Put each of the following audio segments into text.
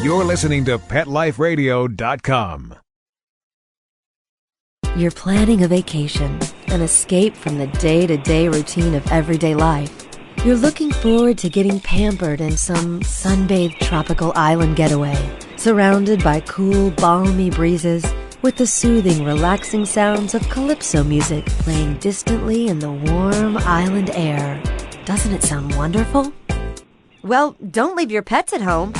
You're listening to PetLifeRadio.com. You're planning a vacation, an escape from the day-to-day routine of everyday life. You're looking forward to getting pampered in some sun-bathed tropical island getaway, surrounded by cool, balmy breezes with the soothing, relaxing sounds of calypso music playing distantly in the warm island air. Doesn't it sound wonderful? Well, don't leave your pets at home.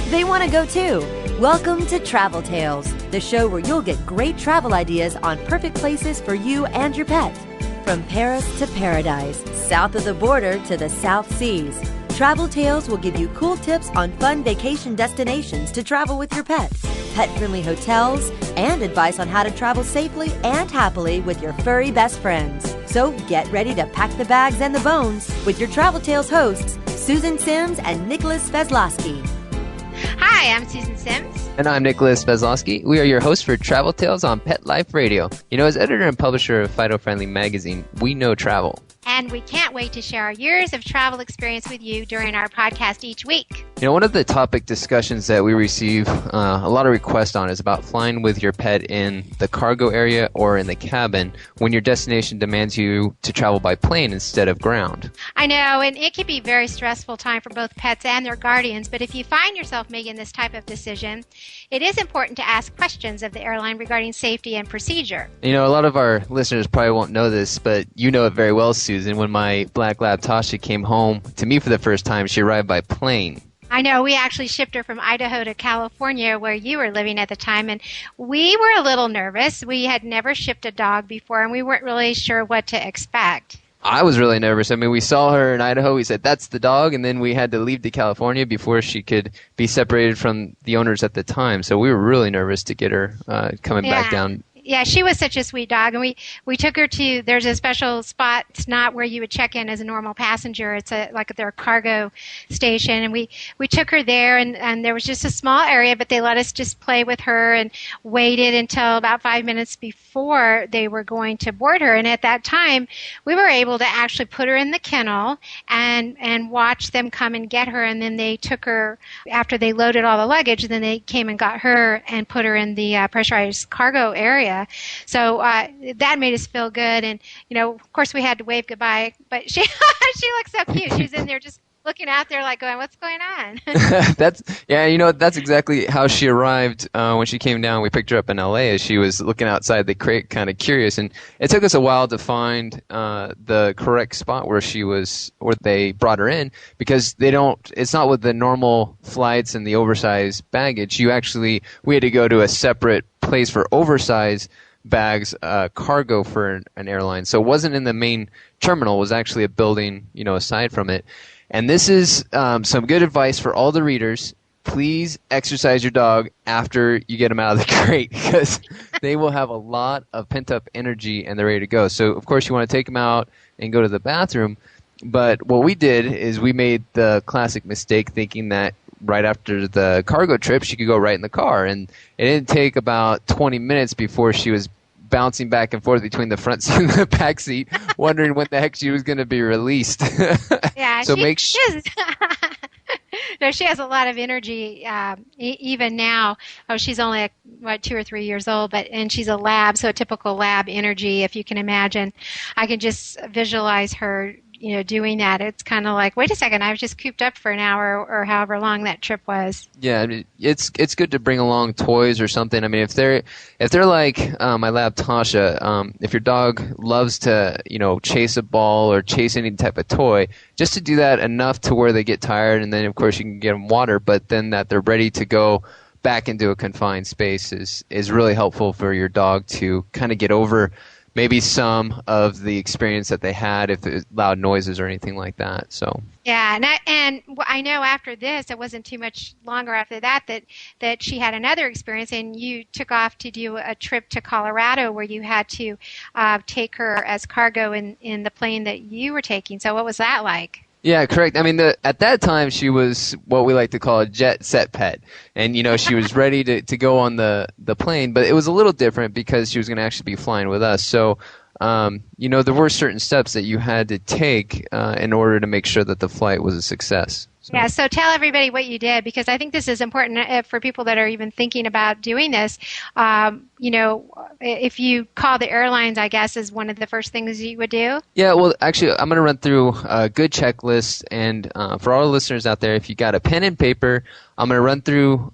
They want to go too. Welcome to Travel Tales, the show where you'll get great travel ideas on perfect places for you and your pet. From Paris to paradise, south of the border to the South Seas, Travel Tales will give you cool tips on fun vacation destinations to travel with your pet, pet-friendly hotels, and advice on how to travel safely and happily with your furry best friends. So get ready to pack the bags and the bones with your Travel Tales hosts, Susan Sims and Nicholas Sveslosky. Hi, I'm Susan Sims. And I'm Nicholas Sveslosky. We are your hosts for Travel Tales on Pet Life Radio. You know, as editor and publisher of Fido Friendly magazine, we know travel. And we can't wait to share our years of travel experience with you during our podcast each week. You know, one of the topic discussions that we receive a lot of requests on is about flying with your pet in the cargo area or in the cabin when your destination demands you to travel by plane instead of ground. I know, and it can be a very stressful time for both pets and their guardians, but if you find yourself making this type of decision, it is important to ask questions of the airline regarding safety and procedure. You know, a lot of our listeners probably won't know this, but you know it very well, Susan. When my black lab Tasha came home to me for the first time, she arrived by plane. I know. We actually shipped her from Idaho to California, where you were living at the time, and we were a little nervous. We had never shipped a dog before, and we weren't really sure what to expect. I was really nervous. I mean, we saw her in Idaho. We said, that's the dog. And then we had to leave to California before she could be separated from the owners at the time. So we were really nervous to get her coming back down. Yeah, she was such a sweet dog, and we took her to, there's a special spot. It's not where you would check in as a normal passenger. It's like their cargo station, and we took her there, and there was just a small area, but they let us just play with her and waited until about 5 minutes before they were going to board her. And at that time, we were able to actually put her in the kennel and watch them come and get her, and then they took her, after they loaded all the luggage, and then they came and got her and put her in the pressurized cargo area. So that made us feel good, and of course we had to wave goodbye. But she looked so cute. She was in there just looking out there, like going, "What's going on?" That's exactly how she arrived when she came down. We picked her up in L.A. as she was looking outside the crate, kind of curious, and it took us a while to find the correct spot where they brought her in, because it's not with the normal flights and the oversized baggage. We had to go to a separate place for oversized bags, cargo for an airline. So it wasn't in the main terminal. It was actually a building, aside from it. And this is some good advice for all the readers. Please exercise your dog after you get them out of the crate, because they will have a lot of pent-up energy and they're ready to go. So, of course, you want to take them out and go to the bathroom. But what we did is we made the classic mistake thinking that right after the cargo trip, she could go right in the car. And it didn't take about 20 minutes before she was bouncing back and forth between the front seat and the back seat, wondering when the heck she was going to be released. Yeah, so she has a lot of energy even now. Oh, she's only 2 or 3 years old, and she's a lab, so a typical lab energy, if you can imagine. I can just visualize her doing that. It's kind of like, wait a second, I was just cooped up for an hour or however long that trip was. Yeah, I mean, it's good to bring along toys or something. I mean, if they're like my lab Tasha, if your dog loves to chase a ball or chase any type of toy, just to do that enough to where they get tired, and then of course you can get them water, but then that they're ready to go back into a confined space is really helpful for your dog to kind of get over maybe some of the experience that they had, if there's loud noises or anything like that. So yeah, and I know after this, it wasn't too much longer after that she had another experience, and you took off to do a trip to Colorado where you had to take her as cargo in the plane that you were taking. So what was that like? Yeah, correct. I mean, at that time, she was what we like to call a jet set pet. And, she was ready to go on the plane, but it was a little different because she was going to actually be flying with us. So, there were certain steps that you had to take in order to make sure that the flight was a success. Yeah, so tell everybody what you did, because I think this is important for people that are even thinking about doing this. If you call the airlines, I guess, is one of the first things you would do. Yeah, well, actually, I'm going to run through a good checklist. And for all the listeners out there, if you got a pen and paper, I'm going to run through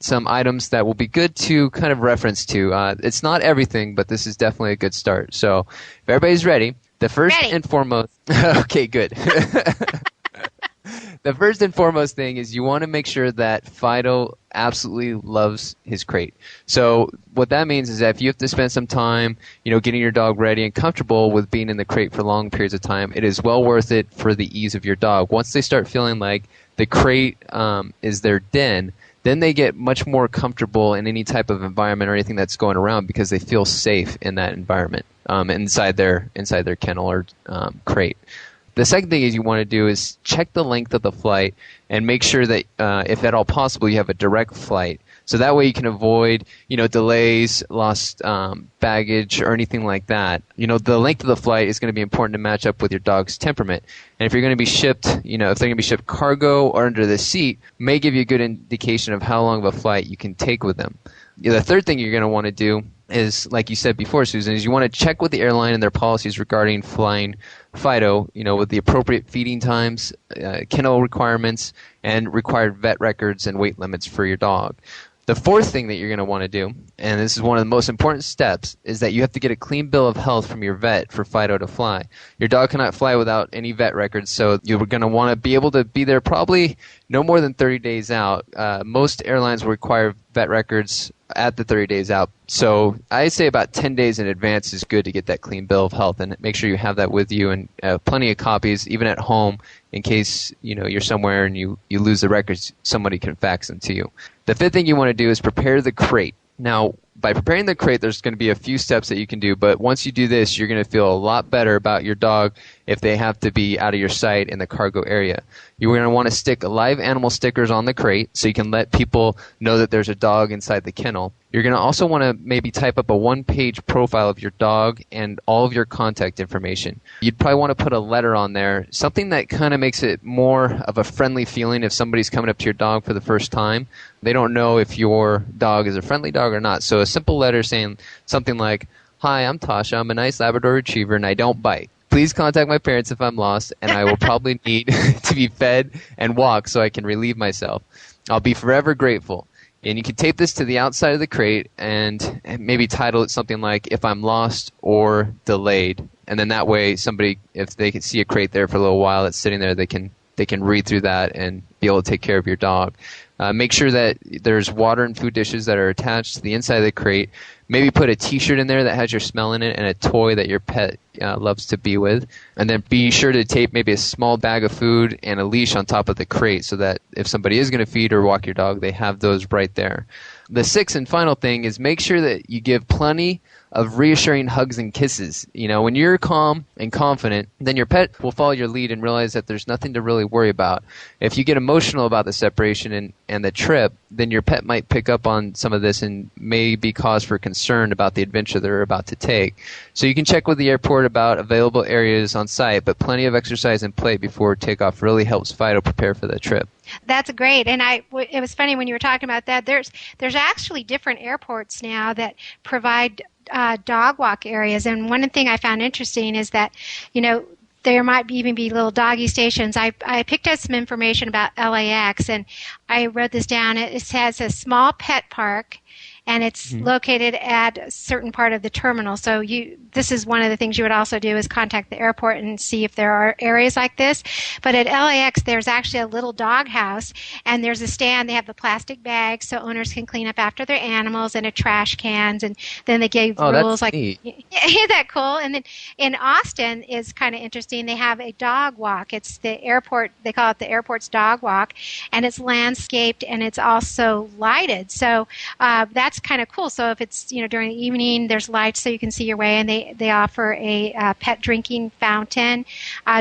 some items that will be good to kind of reference to. It's not everything, but this is definitely a good start. So if everybody's ready, the first and foremost... Okay, good. The first and foremost thing is you want to make sure that Fido absolutely loves his crate. So what that means is that if you have to spend some time, getting your dog ready and comfortable with being in the crate for long periods of time, it is well worth it for the ease of your dog. Once they start feeling like the crate is their den, then they get much more comfortable in any type of environment or anything that's going around because they feel safe in that environment inside their kennel or crate. The second thing is you want to do is check the length of the flight and make sure that, if at all possible, you have a direct flight. So that way you can avoid, delays, lost baggage, or anything like that. The length of the flight is going to be important to match up with your dog's temperament. And if you're going to be shipped, if they're going to be shipped cargo or under the seat, may give you a good indication of how long of a flight you can take with them. The third thing you're going to want to do is, like you said before, Susan, is you want to check with the airline and their policies regarding flying Fido, with the appropriate feeding times, kennel requirements, and required vet records and weight limits for your dog. The fourth thing that you're going to want to do, and this is one of the most important steps, is that you have to get a clean bill of health from your vet for Fido to fly. Your dog cannot fly without any vet records, so you're going to want to be able to be there probably no more than 30 days out. Most airlines will require vet records at the 30 days out. So I say about 10 days in advance is good to get that clean bill of health, and make sure you have that with you and plenty of copies, even at home, in case you're somewhere and you lose the records, somebody can fax them to you. The fifth thing you want to do is prepare the crate. Now, by preparing the crate, there's going to be a few steps that you can do, but once you do this, you're going to feel a lot better about your dog if they have to be out of your sight in the cargo area. You're going to want to stick live animal stickers on the crate so you can let people know that there's a dog inside the kennel. You're going to also want to maybe type up a one-page profile of your dog and all of your contact information. You'd probably want to put a letter on there, something that kind of makes it more of a friendly feeling if somebody's coming up to your dog for the first time. They don't know if your dog is a friendly dog or not. So a simple letter saying something like, "Hi, I'm Tasha. I'm a nice Labrador Retriever and I don't bite. Please contact my parents if I'm lost, and I will probably need to be fed and walk so I can relieve myself. I'll be forever grateful." And you can tape this to the outside of the crate and maybe title it something like, "If I'm lost or delayed." And then that way somebody, if they can see a crate there for a little while that's sitting there, they can read through that and be able to take care of your dog. Make sure that there's water and food dishes that are attached to the inside of the crate. Maybe put a T-shirt in there that has your smell in it and a toy that your pet loves to be with. And then be sure to tape maybe a small bag of food and a leash on top of the crate so that if somebody is going to feed or walk your dog, they have those right there. The sixth and final thing is make sure that you give plenty of reassuring hugs and kisses. When you're calm and confident, then your pet will follow your lead and realize that there's nothing to really worry about. If you get emotional about the separation and the trip, then your pet might pick up on some of this and may be cause for concern about the adventure they're about to take. So you can check with the airport about available areas on site, but plenty of exercise and play before takeoff really helps Fido prepare for the trip. That's great, and it was funny when you were talking about that. There's actually different airports now that provide dog walk areas, and one thing I found interesting is that there might even be little doggy stations. I picked up some information about LAX, and I wrote this down. It says a small pet park, and it's located at a certain part of the terminal. So this is one of the things you would also do is contact the airport and see if there are areas like this. But at LAX, there's actually a little dog house, and there's a stand. They have the plastic bags so owners can clean up after their animals, and a trash cans, and then they gave rules like, neat. Isn't that cool? And then in Austin is kind of interesting. They have a dog walk. It's the airport. They call it the airport's dog walk, and it's landscaped and it's also lighted. So that's that's kind of cool. So if it's, during the evening, there's lights so you can see your way, and they offer a pet drinking fountain,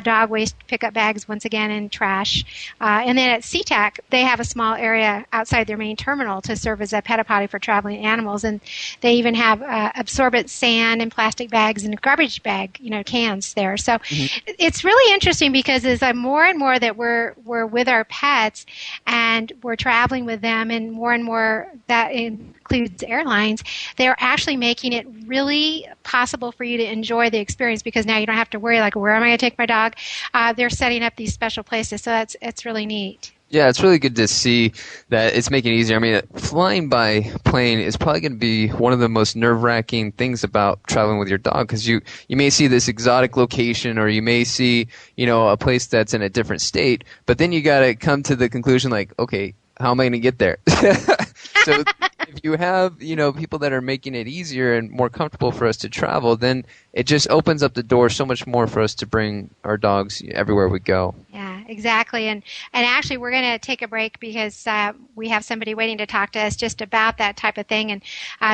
dog waste pickup bags once again, and trash. And then at SeaTac, they have a small area outside their main terminal to serve as a pet potty for traveling animals, and they even have absorbent sand and plastic bags and garbage bag, cans there. So it's really interesting because as more and more that we're with our pets and we're traveling with them, and more that includes airlines, they're actually making it really possible for you to enjoy the experience, because now you don't have to worry, like, where am I going to take my dog? They're setting up these special places, so it's really neat. Yeah, it's really good to see that it's making it easier. I mean, flying by plane is probably going to be one of the most nerve-wracking things about traveling with your dog, because you may see this exotic location, or you may see, a place that's in a different state, but then you got to come to the conclusion, like, okay, how am I going to get there? So if you have, people that are making it easier and more comfortable for us to travel, then it just opens up the door so much more for us to bring our dogs everywhere we go. Yeah, exactly. And actually, we're going to take a break because we have somebody waiting to talk to us just about that type of thing. And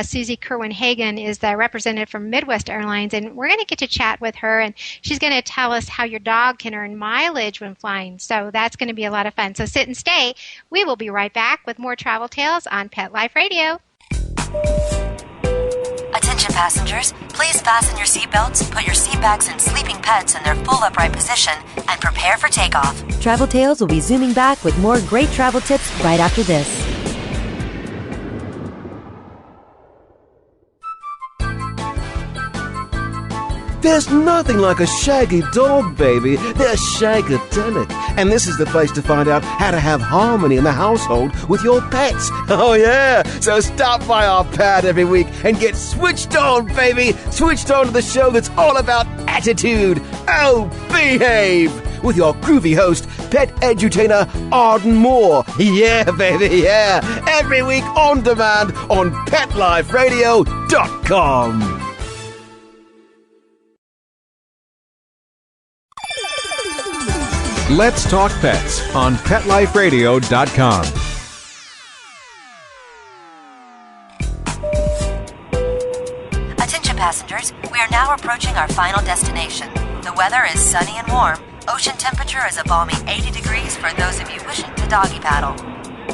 Susie Kerwin-Hagen is the representative from Midwest Airlines, and we're going to get to chat with her, and she's going to tell us how your dog can earn mileage when flying. So that's going to be a lot of fun. So sit and stay. We will be right back with more Travel Tales on Pet Life Radio. Attention passengers, please fasten your seatbelts, put your seat bags and sleeping pets in their full upright position, and prepare for takeoff. Travel Tales will be zooming back with more great travel tips right after this. There's nothing like a shaggy dog, baby. They're shagadelic. And this is the place to find out how to have harmony in the household with your pets. Oh, yeah. So stop by our pad every week and get switched on, baby. Switched on to the show that's all about attitude. Oh, behave. With your groovy host, pet edutainer Arden Moore. Yeah, baby, yeah. Every week on demand on PetLifeRadio.com. Let's Talk Pets on PetLifeRadio.com. Attention passengers, we are now approaching our final destination. The weather is sunny and warm. Ocean temperature is a balmy 80 degrees for those of you wishing to doggy paddle.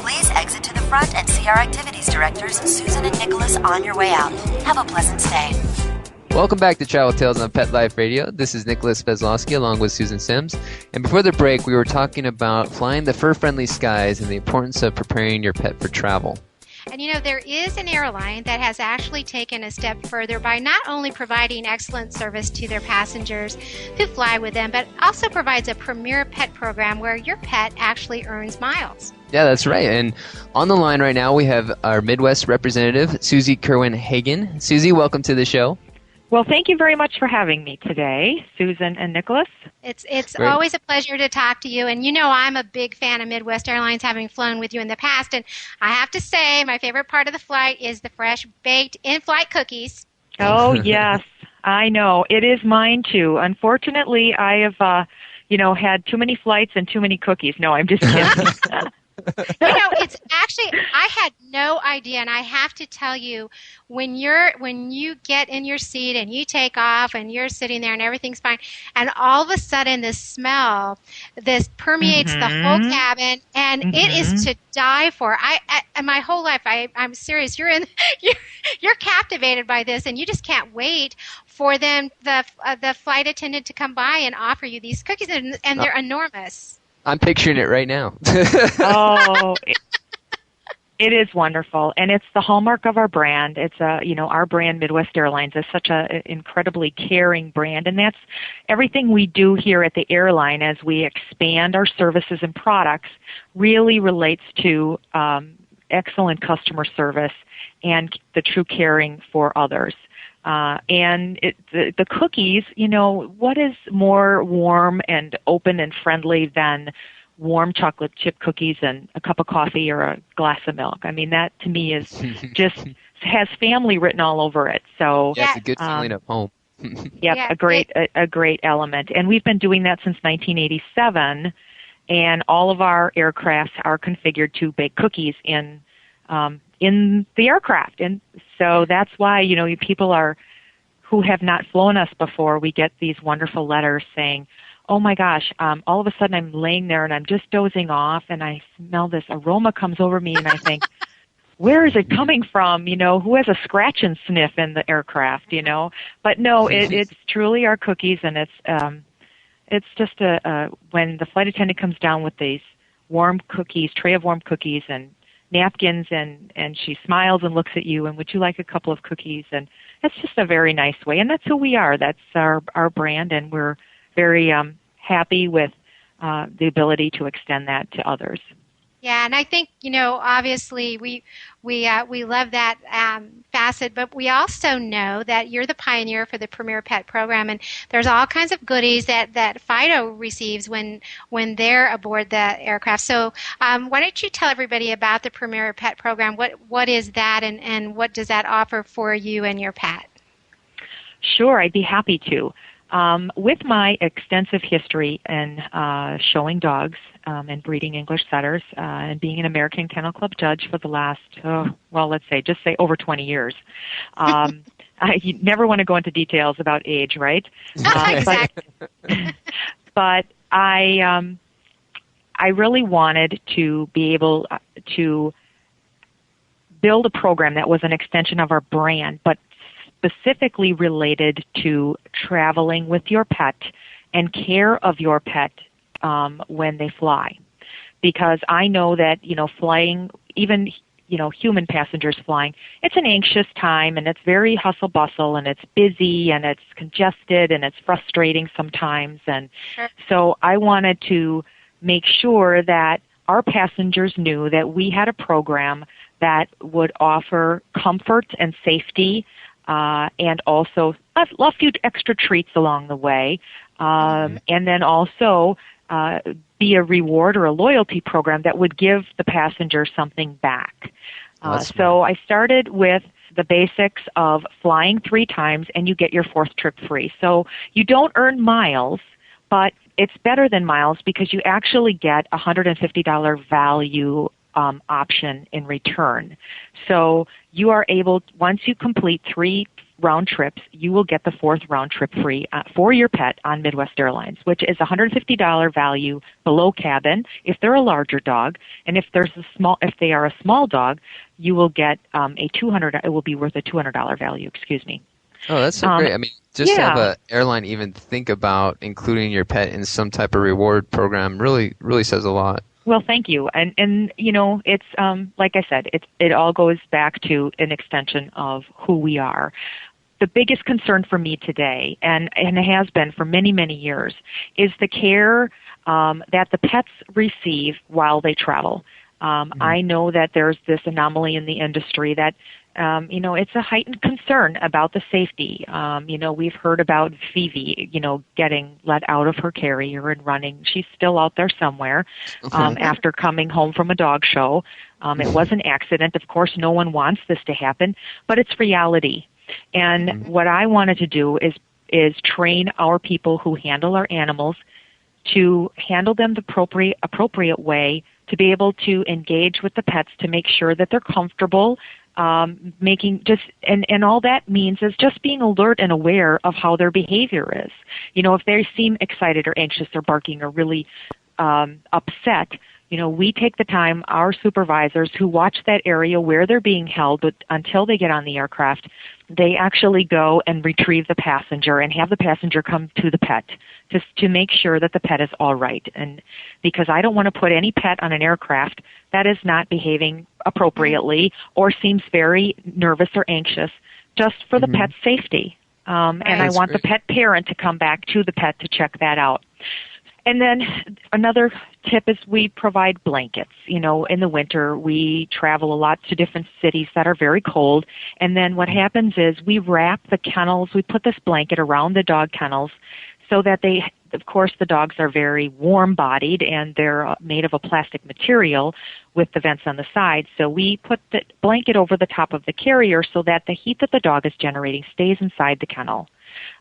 Please exit to the front and see our activities directors, Susan and Nicholas, on your way out. Have a pleasant stay. Welcome back to Travel Tales on Pet Life Radio. This is Nicholas Sveslosky along with Susan Sims. And before the break, we were talking about flying the fur-friendly skies and the importance of preparing your pet for travel. And there is an airline that has actually taken a step further by not only providing excellent service to their passengers who fly with them, but also provides a premier pet program where your pet actually earns miles. Yeah, that's right. And on the line right now, we have our Midwest representative, Susie Kerwin-Hagen. Susie, welcome to the show. Well, thank you very much for having me today, Susan and Nicholas. It's always a pleasure to talk to you. And I'm a big fan of Midwest Airlines, having flown with you in the past. And I have to say, my favorite part of the flight is the fresh-baked in-flight cookies. Oh, yes, I know. It is mine, too. Unfortunately, I have, had too many flights and too many cookies. No, I'm just kidding. It's actually, I had no idea, and I have to tell you, when you get in your seat and you take off and you're sitting there and everything's fine, and all of a sudden this permeates the whole cabin, and it is to die for. I my whole life, I'm serious. You're captivated by this, and you just can't wait for them, the flight attendant, to come by and offer you these cookies, and they're enormous. I'm picturing it right now. It is wonderful, and it's the hallmark of our brand. It's our brand, Midwest Airlines, is such an incredibly caring brand, and that's everything we do here at the airline as we expand our services and products really relates to excellent customer service and the true caring for others. And the cookies, what is more warm and open and friendly than warm chocolate chip cookies and a cup of coffee or a glass of milk? I mean, that to me is just has family written all over it. So yeah, it's a good feeling at home. A great element. And we've been doing that since 1987, and all of our aircrafts are configured to bake cookies in in the aircraft. And so that's why, people who have not flown us before, we get these wonderful letters saying, oh my gosh, all of a sudden I'm laying there and I'm just dozing off and I smell this aroma comes over me and I think, where is it coming from? Who has a scratch and sniff in the aircraft, But no, it's truly our cookies, and it's just when the flight attendant comes down with these warm cookies, tray of warm cookies and napkins, and she smiles and looks at you, and would you like a couple of cookies? And it's just a very nice way, and that's who we are. That's our brand, and we're very happy with the ability to extend that to others. Yeah, and I think, obviously we love that facet, but we also know that you're the pioneer for the Premier Pet program, and there's all kinds of goodies that Fido receives when they're aboard the aircraft. So why don't you tell everybody about the Premier Pet program? What is that, and what does that offer for you and your pet? Sure, I'd be happy to. With my extensive history in showing dogs and breeding English setters and being an American Kennel Club judge for the last, just say over 20 years. You never want to go into details about age, right? Exactly. But I really wanted to be able to build a program that was an extension of our brand, but specifically related to traveling with your pet and care of your pet when they fly. Because I know that, flying, even, human passengers flying, it's an anxious time and it's very hustle bustle and it's busy and it's congested and it's frustrating sometimes. And so I wanted to make sure that our passengers knew that we had a program that would offer comfort and safety and also a few extra treats along the way, and then also be a reward or a loyalty program that would give the passenger something back. So I started with the basics of flying 3 times and you get your 4th trip free. So you don't earn miles, but it's better than miles because you actually get a $150 value option in return. So you are able, once you complete 3 round trips, you will get the 4th round trip free for your pet on Midwest Airlines, which is a $150 value below cabin if they're a larger dog, and if they are a small dog, you will get it will be worth a $200 value. Excuse me. Oh, that's so great. I mean, just to have an airline even think about including your pet in some type of reward program really says a lot. Well, thank you. And it's like I said, it all goes back to an extension of who we are. The biggest concern for me today, and it has been for many, many years, is the care that the pets receive while they travel. I know that there's this anomaly in the industry that it's a heightened concern about the safety. We've heard about Phoebe, getting let out of her carrier and running. She's still out there somewhere after coming home from a dog show. It was an accident. Of course, no one wants this to happen, but it's reality. And what I wanted to do is train our people who handle our animals to handle them the appropriate way, to be able to engage with the pets, to make sure that they're comfortable, and all that means is just being alert and aware of how their behavior is. If they seem excited or anxious or barking or really upset, we take the time, our supervisors who watch that area where they're being held until they get on the aircraft, they actually go and retrieve the passenger and have the passenger come to the pet just to make sure that the pet is all right. And because I don't want to put any pet on an aircraft that is not behaving appropriately or seems very nervous or anxious, just for the pet's safety. And I want the pet parent to come back to the pet to check that out. And then another tip is we provide blankets. In the winter, we travel a lot to different cities that are very cold. And then what happens is we wrap the kennels, we put this blanket around the dog kennels so that of course, the dogs are very warm-bodied and they're made of a plastic material with the vents on the side. So we put the blanket over the top of the carrier so that the heat that the dog is generating stays inside the kennel.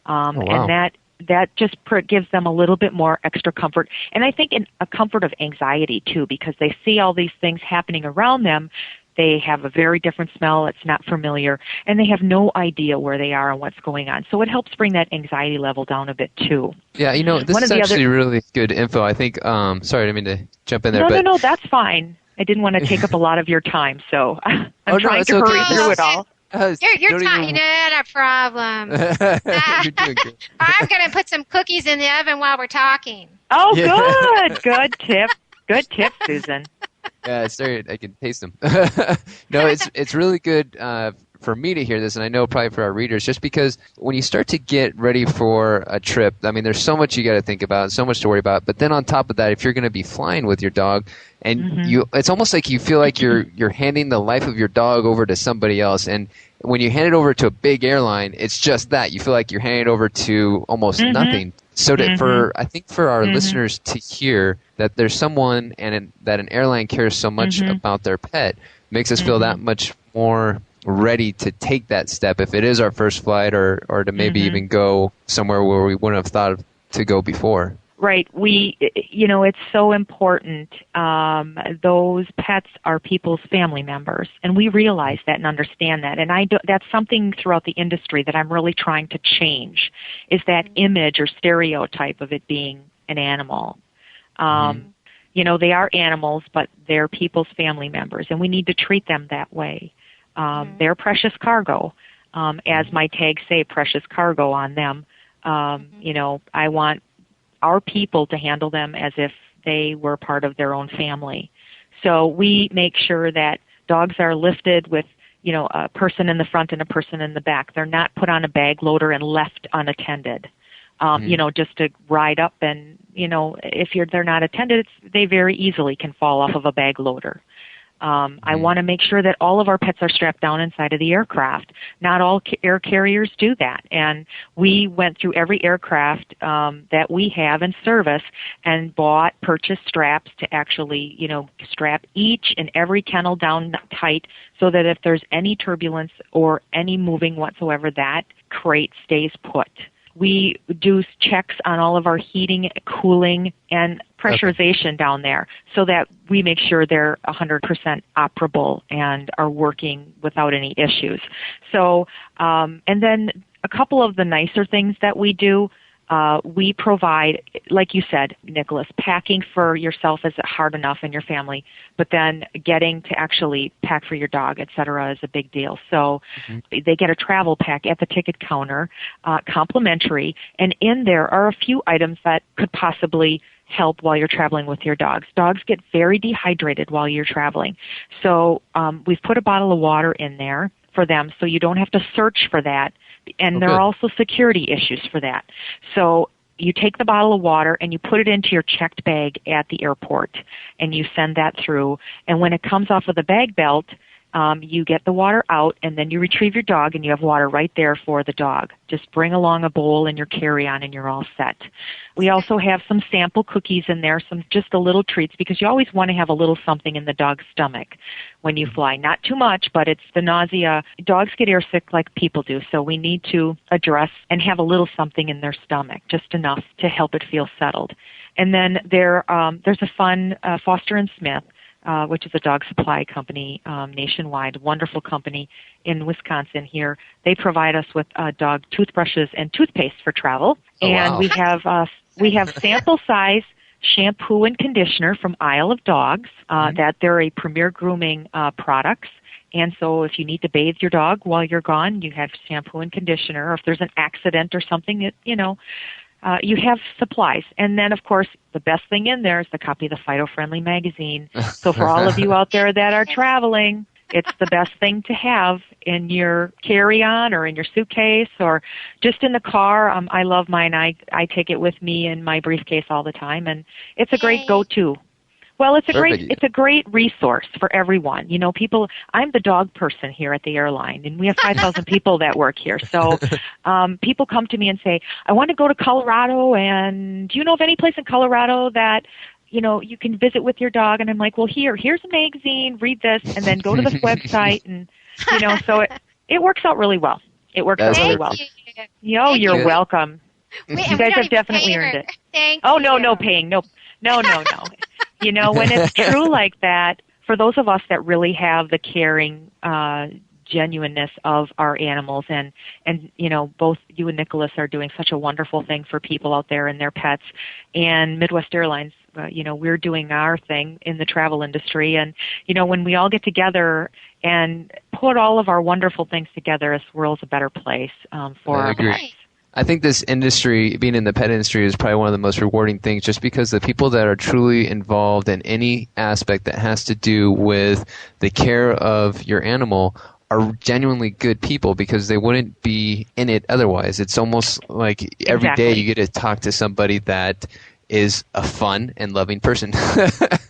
And that just gives them a little bit more extra comfort. And I think a comfort of anxiety, too, because they see all these things happening around them. They have a very different smell. It's not familiar, and they have no idea where they are and what's going on. So it helps bring that anxiety level down a bit too. Yeah, this is actually really good info. I think. Sorry, I didn't mean to jump in there. No, that's fine. I didn't want to take up a lot to your time, so I'm trying to hurry through it all. You're not a problem. You're doing good. I'm going to put some cookies in the oven while we're talking. Oh, good. Good tip. Good tip, Susan. Yeah, sorry, I can taste them. No, it's really good for me to hear this, and I know probably for our readers, just because when you start to get ready for a trip, I mean, there's so much you got to think about, so much to worry about. But then on top of that, if you're going to be flying with your dog, and it's almost like you feel like you're handing the life of your dog over to somebody else. And when you hand it over to a big airline, it's just that you feel like you're handing it over to almost nothing. So I think for our listeners to hear that there's someone and that an airline cares so much about their pet makes us feel that much more ready to take that step if it is our first flight or to maybe even go somewhere where we wouldn't have thought to go before. Right. It's so important. Those pets are people's family members, and we realize that and understand that. And that's something throughout the industry that I'm really trying to change, is that image or stereotype of it being an animal. They are animals, but they're people's family members, and we need to treat them that way. They're precious cargo, as my tags say, precious cargo on them. I want our people to handle them as if they were part of their own family. So we make sure that dogs are lifted with, a person in the front and a person in the back. They're not put on a bag loader and left unattended, just to ride up and, if they're not attended, they very easily can fall off of a bag loader. I want to make sure that all of our pets are strapped down inside of the aircraft. Not all air carriers do that. And we went through every aircraft that we have in service and purchased straps to actually, strap each and every kennel down tight so that if there's any turbulence or any moving whatsoever, that crate stays put. We do checks on all of our heating, cooling, and pressurization down there so that we make sure they're 100% operable and are working without any issues. So, and then a couple of the nicer things that we do, we provide, like you said, Nicholas, packing for yourself is hard enough and your family, but then getting to actually pack for your dog, et cetera, is a big deal. So they get a travel pack at the ticket counter, complimentary, and in there are a few items that could possibly help while you're traveling with your dogs. Dogs get very dehydrated while you're traveling. So we've put a bottle of water in there for them so you don't have to search for that. And there are also security issues for that. So you take the bottle of water and you put it into your checked bag at the airport and you send that through. And when it comes off of the bag belt, you get the water out and then you retrieve your dog and you have water right there for the dog. Just bring along a bowl in your carry-on and you're all set. We also have some sample cookies in there, just a little treats, because you always want to have a little something in the dog's stomach when you fly. Not too much, but it's the nausea. Dogs get airsick like people do, so we need to address and have a little something in their stomach, just enough to help it feel settled. And then there's a fun Foster & Smith, which is a dog supply company nationwide, wonderful company in Wisconsin here. They provide us with dog toothbrushes and toothpaste for travel. And we have sample size shampoo and conditioner from Isle of Dogs, that they're a premier grooming products. And so if you need to bathe your dog while you're gone, you have shampoo and conditioner. Or if there's an accident or something, you have supplies. And then, of course, the best thing in there is the copy of the Fido Friendly magazine. So for all of you out there that are traveling, it's the best thing to have in your carry-on or in your suitcase or just in the car. I love mine. I take it with me in my briefcase all the time, and it's a great go-to. Well, it's a great resource for everyone. I'm the dog person here at the airline, and we have 5,000 people that work here. So people come to me and say, I want to go to Colorado, and do you know of any place in Colorado that, you can visit with your dog? And I'm like, well, here's a magazine, read this, and then go to the website. And, so it works out really well. It works out really well. You're welcome. You guys have definitely earned it. Thank you. No paying. No. When it's true like that, for those of us that really have the caring genuineness of our animals, and both you and Nicholas are doing such a wonderful thing for people out there and their pets, and Midwest Airlines, we're doing our thing in the travel industry, and when we all get together and put all of our wonderful things together, this world's a better place for I our agree. pets. I think this industry, being in the pet industry, is probably one of the most rewarding things, just because the people that are truly involved in any aspect that has to do with the care of your animal are genuinely good people, because they wouldn't be in it otherwise. It's almost like every day you get to talk to somebody that is a fun and loving person.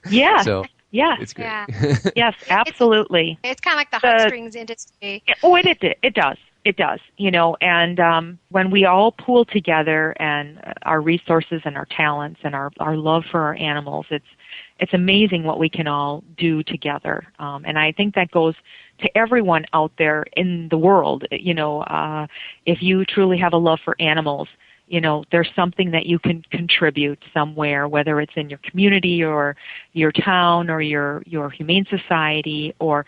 Yeah. So yeah. it's great. Yeah. Yes, absolutely. It's kind of like the heartstrings industry. Oh, it does. It does, and when we all pool together and our resources and our talents and our love for our animals, it's amazing what we can all do together. And I think that goes to everyone out there in the world. If you truly have a love for animals, there's something that you can contribute somewhere, whether it's in your community or your town or your humane society, or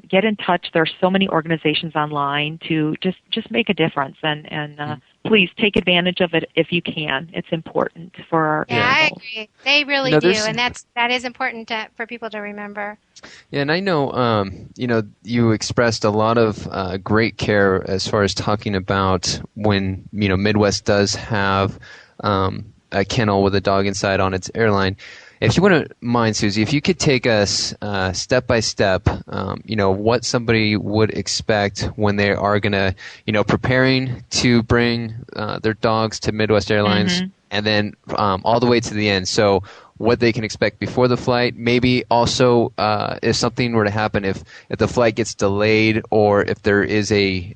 get in touch. There are so many organizations online to just make a difference, and please take advantage of it if you can. It's important for our animals. I agree. They really do, and that is important for people to remember. Yeah, and I know, you expressed a lot of great care as far as talking about when, Midwest does have a kennel with a dog inside on its airline. If you wouldn't mind, Susie, if you could take us step by step, what somebody would expect when they are going to, preparing to bring their dogs to Midwest Airlines, and then all the way to the end. So what they can expect before the flight, maybe also if something were to happen, if the flight gets delayed, or if there is a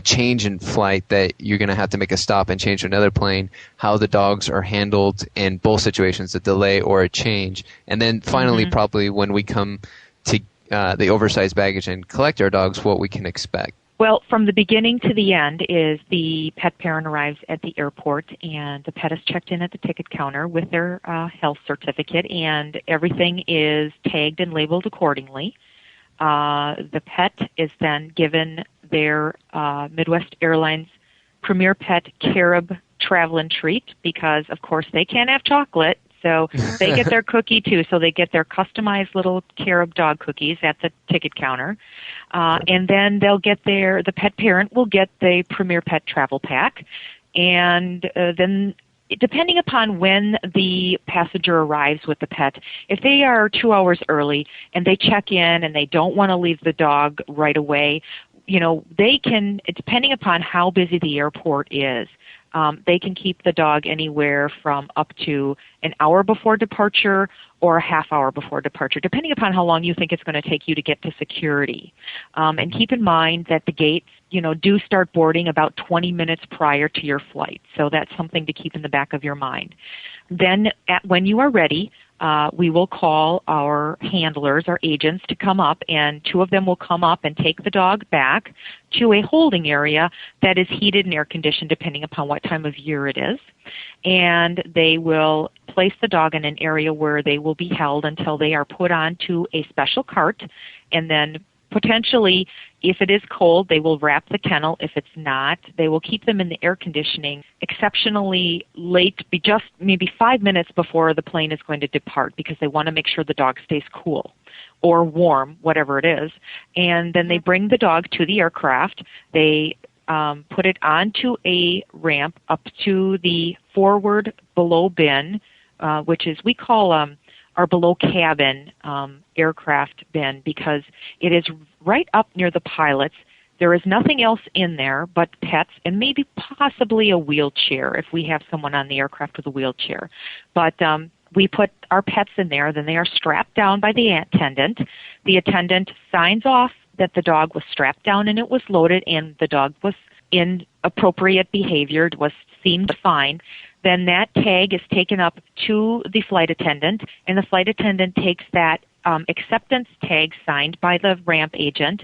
change in flight that you're going to have to make a stop and change to another plane, how the dogs are handled in both situations, a delay or a change. And then finally, probably when we come to the oversized baggage and collect our dogs, what we can expect. Well, from the beginning to the end is the pet parent arrives at the airport, and the pet is checked in at the ticket counter with their health certificate, and everything is tagged and labeled accordingly. The pet is then given their Midwest Airlines Premier Pet Carob Travel and Treat, because, of course, they can't have chocolate. So they get their cookie, too. So they get their customized little Carob dog cookies at the ticket counter. And then they'll get the pet parent will get the Premier Pet Travel Pack. And then, depending upon when the passenger arrives with the pet, if they are 2 hours early and they check in and they don't want to leave the dog right away, they can, depending upon how busy the airport is, they can keep the dog anywhere from up to an hour before departure or a half hour before departure, depending upon how long you think it's going to take you to get to security. And keep in mind that the gates, do start boarding about 20 minutes prior to your flight. So that's something to keep in the back of your mind. Then when you are ready, we will call our handlers, our agents, to come up, and two of them will come up and take the dog back to a holding area that is heated and air conditioned depending upon what time of year it is. And they will place the dog in an area where they will be held until they are put onto a special cart, and then potentially, if it is cold, they will wrap the kennel. If it's not, they will keep them in the air conditioning exceptionally late, just maybe 5 minutes before the plane is going to depart, because they want to make sure the dog stays cool or warm, whatever it is. And then they bring the dog to the aircraft. They put it onto a ramp up to the forward below bin, which is, we call our below cabin aircraft bin, because it is right up near the pilots. There is nothing else in there but pets and maybe possibly a wheelchair if we have someone on the aircraft with a wheelchair. But we put our pets in there. Then they are strapped down by the attendant. The attendant signs off that the dog was strapped down and it was loaded and the dog was in appropriate behavior, seemed fine. Then that tag is taken up to the flight attendant, and the flight attendant takes that acceptance tag signed by the ramp agent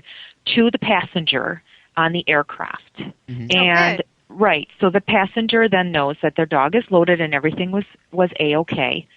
to the passenger on the aircraft. Mm-hmm. And right, so the passenger then knows that their dog is loaded and everything was A-okay.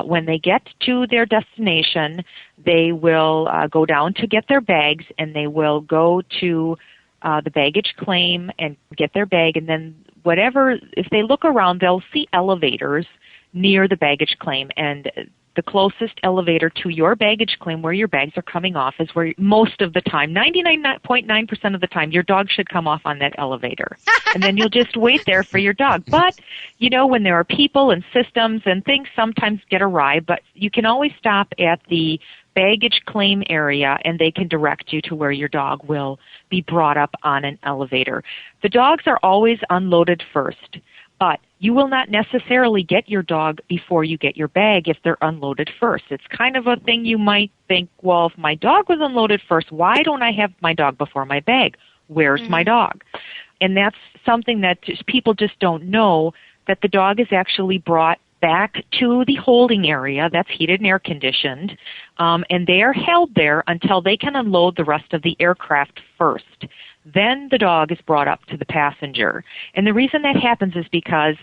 When they get to their destination, they will go down to get their bags, and they will go to the baggage claim and get their bag, and then if they look around, they'll see elevators near the baggage claim, and the closest elevator to your baggage claim where your bags are coming off is where most of the time, 99.9% of the time, your dog should come off on that elevator. And then you'll just wait there for your dog. But, when there are people and systems and things sometimes get awry, but you can always stop at the baggage claim area and they can direct you to where your dog will be brought up on an elevator. The dogs are always unloaded first, but you will not necessarily get your dog before you get your bag if they're unloaded first. It's kind of a thing you might think, well, if my dog was unloaded first, why don't I have my dog before my bag? Where's my dog? And that's something that people just don't know, that the dog is actually brought back to the holding area that's heated and air conditioned, and they are held there until they can unload the rest of the aircraft first. Then the dog is brought up to the passenger. And the reason that happens is because,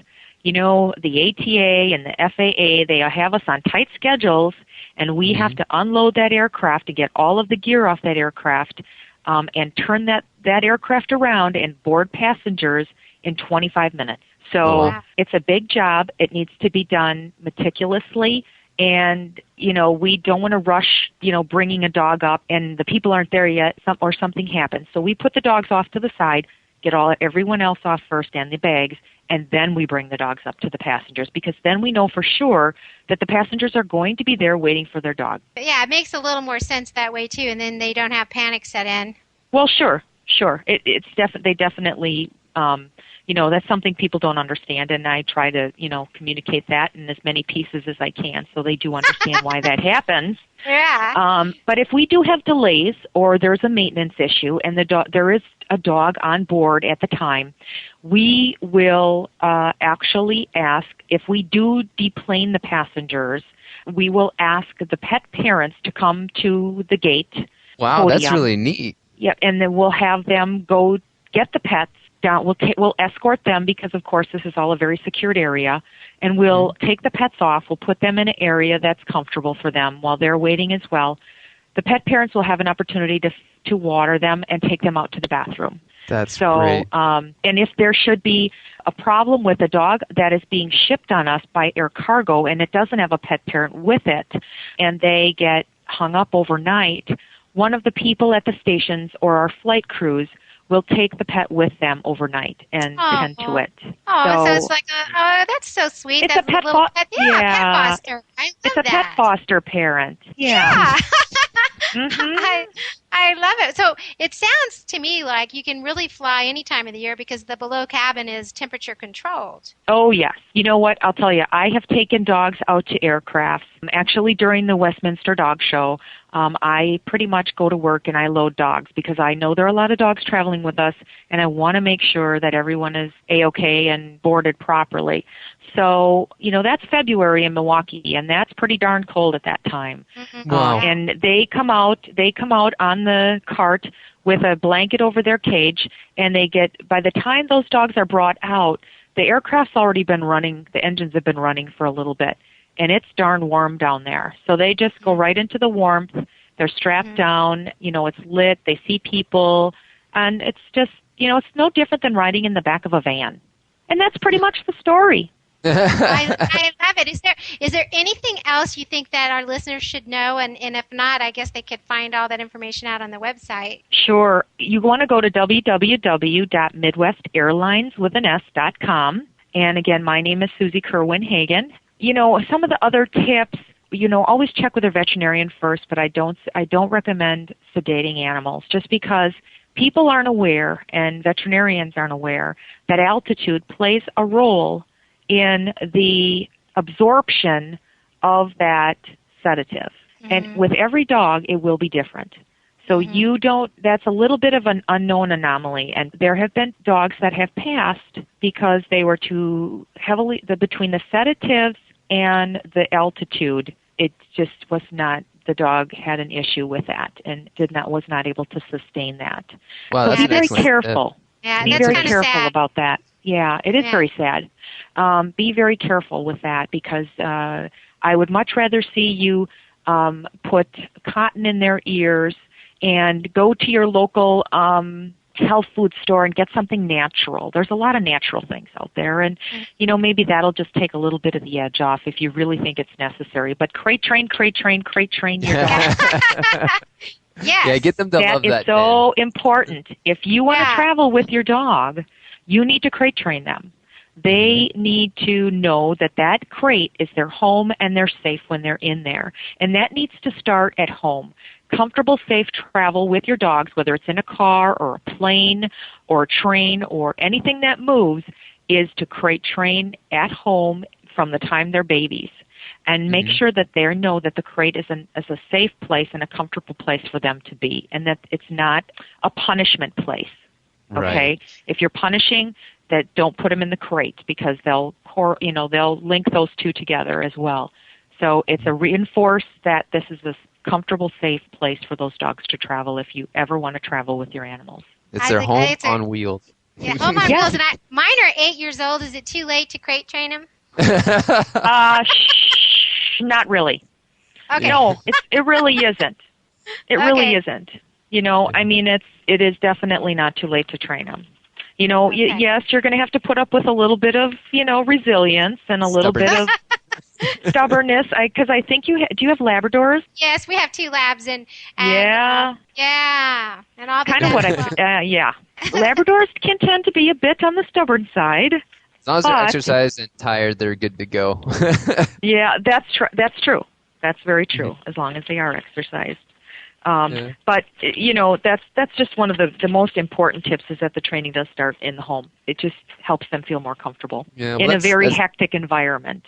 the ATA and the FAA, they have us on tight schedules, and we have to unload that aircraft to get all of the gear off that aircraft and turn that aircraft around and board passengers in 25 minutes. So it's a big job. It needs to be done meticulously. And, we don't want to rush, bringing a dog up and the people aren't there yet or something happens. So we put the dogs off to the side, get everyone else off first and the bags, and then we bring the dogs up to the passengers, because then we know for sure that the passengers are going to be there waiting for their dog. Yeah, it makes a little more sense that way too, and then they don't have panic set in. Well, sure. They definitely, that's something people don't understand, and I try to, communicate that in as many pieces as I can so they do understand why that happens. Yeah. But if we do have delays or there's a maintenance issue and there is a dog on board at the time, we will actually ask, if we do deplane the passengers, we will ask the pet parents to come to the gate. Wow, podium. That's really neat. Yeah, and then we'll have them go get the pets down. We'll escort them, because of course this is all a very secured area, and we'll take the pets off. We'll put them in an area that's comfortable for them while they're waiting as well. The pet parents will have an opportunity to water them and take them out to the bathroom. That's great. And if there should be a problem with a dog that is being shipped on us by air cargo and it doesn't have a pet parent with it, and they get hung up overnight, one of the people at the stations or our flight crews will take the pet with them overnight and tend to it. So it's like that's so sweet. It's that's a pet little pet foster. I love it's a that. pet foster parent. Yeah. I love it. So it sounds to me like you can really fly any time of the year because the below cabin is temperature controlled. Oh, yes. You know what? I'll tell you, I have taken dogs out to aircrafts. Actually, during the Westminster Dog Show, I pretty much go to work and I load dogs because I know there are a lot of dogs traveling with us, and I want to make sure that everyone is A-okay and boarded properly. So, that's February in Milwaukee, and that's pretty darn cold at that time. Wow. And they come out on the cart with a blanket over their cage, and by the time those dogs are brought out, the aircraft's already been running, the engines have been running for a little bit, and it's darn warm down there. So they just go right into the warmth. They're strapped down, it's lit, they see people, and it's just, it's no different than riding in the back of a van. And that's pretty much the story. I love it. Is there anything else you think that our listeners should know? And if not, I guess they could find all that information out on the website. Sure. You want to go to www.midwestairlines.com. And again, my name is Susie Kerwin-Hagen. Some of the other tips, always check with a veterinarian first, but I don't recommend sedating animals, just because people aren't aware, and veterinarians aren't aware, that altitude plays a role in the absorption of that sedative. And with every dog, it will be different. So that's a little bit of an unknown anomaly. And there have been dogs that have passed because they were too heavily, between the sedatives and the altitude, it just was not, the dog had an issue with that and was not able to sustain that. Wow, so be very careful. Yeah, be that's very kind of careful sad. about that. Yeah, it is very sad. Be very careful with that, because I would much rather see you put cotton in their ears and go to your local health food store and get something natural. There's a lot of natural things out there, and maybe that'll just take a little bit of the edge off if you really think it's necessary. But crate train your dog. Yes. Yeah, get them to love that. That is so important. If you want to travel with your dog, you need to crate train them. They need to know that crate is their home and they're safe when they're in there. And that needs to start at home. Comfortable, safe travel with your dogs, whether it's in a car or a plane or a train or anything that moves, is to crate train at home from the time they're babies. And make sure that they know that the crate is a safe place and a comfortable place for them to be, and that it's not a punishment place. Okay? Right. If you're punishing, that don't put them in the crate, because they'll link those two together as well. So it's a reinforce that this is a comfortable, safe place for those dogs to travel if you ever want to travel with your animals. It's their home on wheels. Yeah, home on wheels. And mine are 8 years old. Is it too late to crate train them? Not really. Okay. No, it really isn't. It really isn't. I mean, it is definitely not too late to train them. Yes, you're going to have to put up with a little bit of, resilience and a little bit of stubbornness. Because I think do you have Labradors? Yes, we have 2 labs, and yeah, and all the kind of what Labradors can tend to be a bit on the stubborn side. As long as they're exercised and tired, they're good to go. Yeah, that's true. That's true. That's very true. As long as they are exercised. But that's just one of the most important tips, is that the training does start in the home. It just helps them feel more comfortable in a very hectic environment.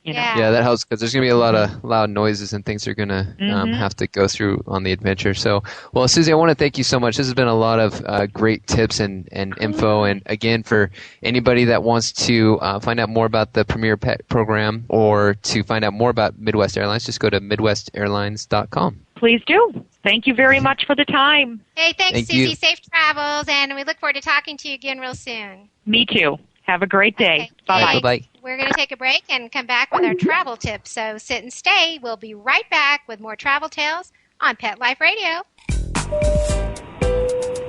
Yeah, that helps, because there's going to be a lot of loud noises and things they're going to have to go through on the adventure. So, well, Susie, I want to thank you so much. This has been a lot of great tips and info. And again, for anybody that wants to find out more about the Premier Pet Program or to find out more about Midwest Airlines, just go to midwestairlines.com. Please do. Thank you very much for the time. Hey, thanks, Susie. Safe travels, and we look forward to talking to you again real soon. Me too. Have a great day. Okay. Bye-bye. Bye-bye. We're going to take a break and come back with our travel tips. So sit and stay. We'll be right back with more travel tales on Pet Life Radio.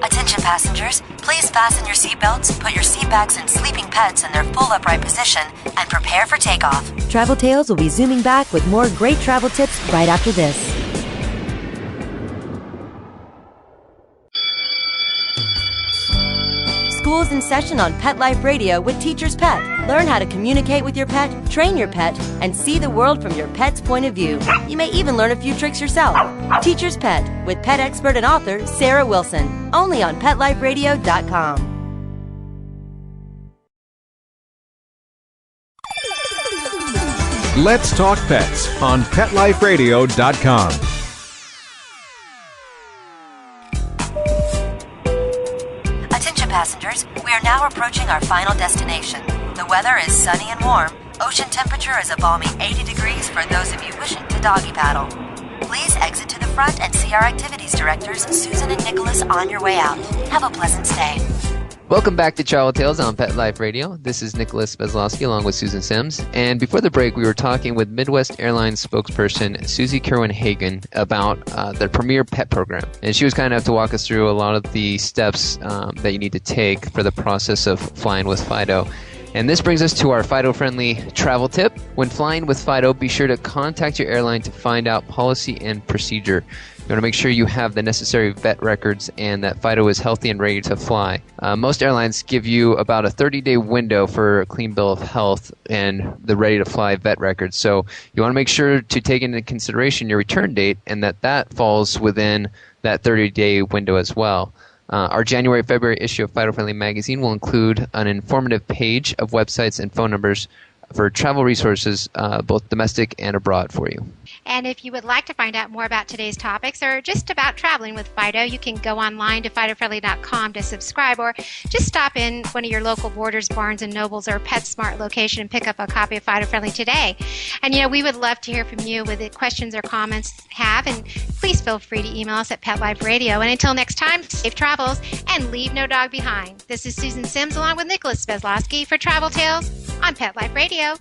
Attention passengers, please fasten your seatbelts, put your seat bags and sleeping pets in their full upright position, and prepare for takeoff. Travel Tales will be zooming back with more great travel tips right after this. School's in session on Pet Life Radio with Teacher's Pet. Learn how to communicate with your pet, train your pet, and see the world from your pet's point of view. You may even learn a few tricks yourself. Teacher's Pet with pet expert and author Sarah Wilson. Only on PetLifeRadio.com. Let's Talk Pets on PetLifeRadio.com. Passengers, we are now approaching our final destination. The weather is sunny and warm. Ocean temperature is a balmy 80 degrees for those of you wishing to doggy paddle. Please exit to the front and see our activities directors, Susan and Nicholas, on your way out. Have a pleasant stay. Welcome back to Travel Tales on Pet Life Radio. This is Nicholas Sveslosky along with Susan Sims. And before the break, we were talking with Midwest Airlines spokesperson Susie Kerwin-Hagen about their Premier Pet Program. And she was kind enough to walk us through a lot of the steps that you need to take for the process of flying with Fido. And this brings us to our Fido-friendly travel tip. When flying with Fido, be sure to contact your airline to find out policy and procedure. You want to make sure you have the necessary vet records and that Fido is healthy and ready to fly. Most airlines give you about a 30-day window for a clean bill of health and the ready-to-fly vet records. So you want to make sure to take into consideration your return date and that falls within that 30-day window as well. Our January-February issue of Fido Friendly magazine will include an informative page of websites and phone numbers for travel resources, both domestic and abroad for you. And if you would like to find out more about today's topics or just about traveling with Fido, you can go online to FidoFriendly.com to subscribe, or just stop in one of your local Borders, Barnes & Nobles, or PetSmart location and pick up a copy of Fido Friendly today. And, we would love to hear from you with the questions or comments have, and please feel free to email us at Pet Life Radio. And until next time, safe travels and leave no dog behind. This is Susan Sims along with Nicholas Sveslosky for Travel Tales on Pet Life Radio.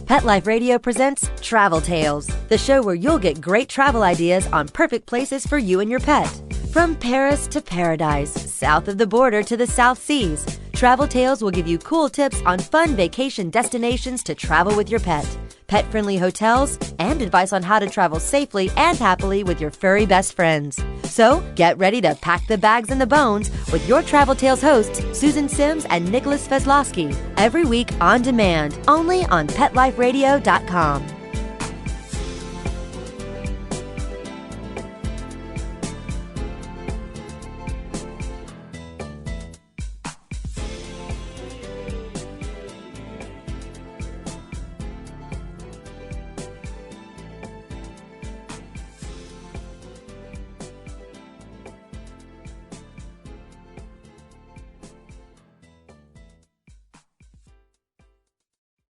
Pet Life Radio presents Travel Tales, the show where you'll get great travel ideas on perfect places for you and your pet. From Paris to paradise, south of the border to the South Seas, Travel Tales will give you cool tips on fun vacation destinations to travel with your pet, pet-friendly hotels, and advice on how to travel safely and happily with your furry best friends. So, get ready to pack the bags and the bones with your Travel Tales hosts, Susan Sims and Nicholas Sveslosky, every week on demand, only on PetLifeRadio.com.